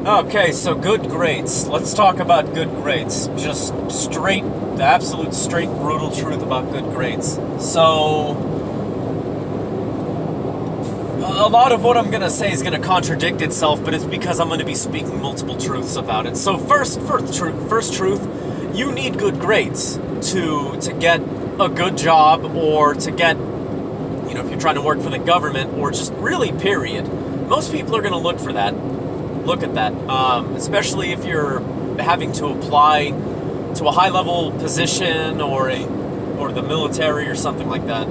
Okay, so good grades. Let's talk about good grades. Just straight, the absolute straight, brutal truth about good grades. So, a lot of what I'm gonna say is gonna contradict itself, but it's because I'm gonna be speaking multiple truths about it. So, first truth, you need good grades to get a good job, or to get, if you're trying to work for the government, or just really, period. Most people are gonna look at that, especially if you're having to apply to a high-level position, or the military or something like that.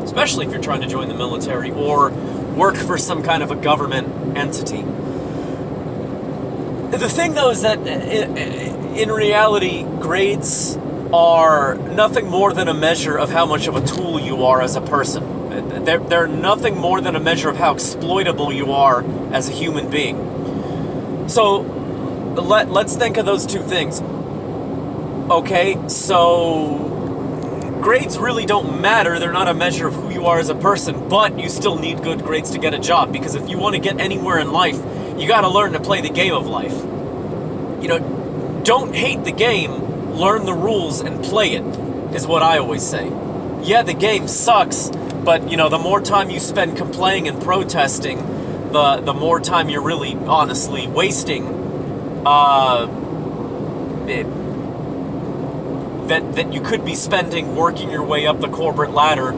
Especially if you're trying to join the military or work for some kind of a government entity. The thing, though, is that in reality, grades are nothing more than a measure of how much of a tool you are as a person. They're nothing more than a measure of how exploitable you are as a human being. So let's think of those two things. Okay, so grades really don't matter. They're not a measure of who you are as a person, but you still need good grades to get a job, because if you want to get anywhere in life, you got to learn to play the game of life. Don't hate the game, learn the rules and play it, is what I always say. Yeah, the game sucks, but the more time you spend complaining and protesting, the more time you're really honestly wasting that you could be spending working your way up the corporate ladder,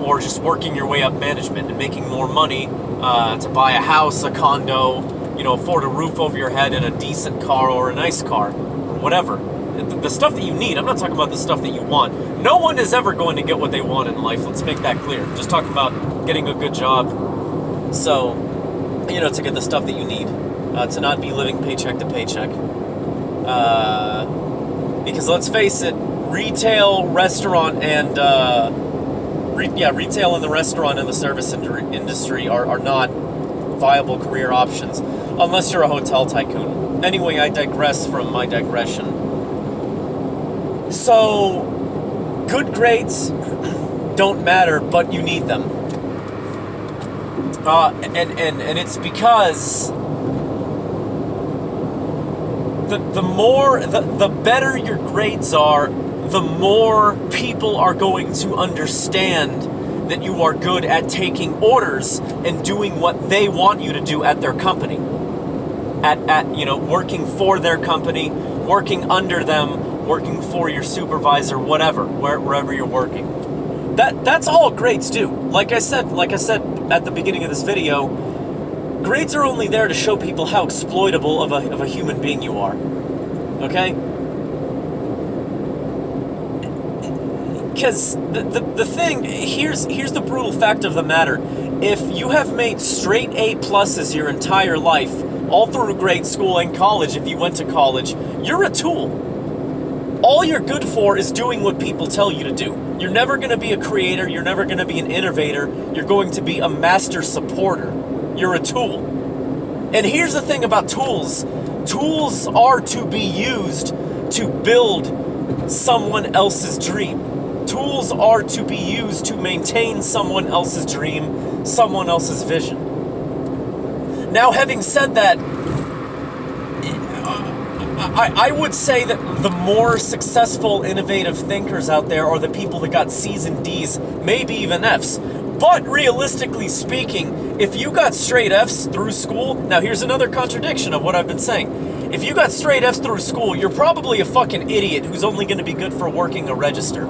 or just working your way up management and making more money to buy a house, a condo, afford a roof over your head and a decent car or a nice car, or whatever. The stuff that you need. I'm not talking about the stuff that you want. No one is ever going to get what they want in life. Let's make that clear. Just talking about getting a good job. So, to get the stuff that you need. To not be living paycheck to paycheck. Because let's face it, retail, restaurant, and retail and the restaurant and the service industry are not viable career options unless you're a hotel tycoon. Anyway, I digress from my digression. So, good grades don't matter, but you need them. And it's because the better your grades are, the more people are going to understand that you are good at taking orders and doing what they want you to do at their company. Working for their company, working under them, working for your supervisor, whatever, wherever you're working. That's all grades do. Like I said at the beginning of this video, grades are only there to show people how exploitable of a human being you are. Okay? Because the thing, here's the brutal fact of the matter. If you have made straight A pluses your entire life, all through grade school and college, if you went to college, you're a tool. All you're good for is doing what people tell you to do. You're never going to be a creator. You're never going to be an innovator. You're going to be a master supporter. You're a tool. And here's the thing about tools. Tools are to be used to build someone else's dream. Tools are to be used to maintain someone else's dream, someone else's vision. Now, having said that, I would say that the more successful, innovative thinkers out there are the people that got C's and D's, maybe even F's. But realistically speaking, if you got straight F's through school, now here's another contradiction of what I've been saying. If you got straight F's through school, you're probably a fucking idiot who's only going to be good for working a register.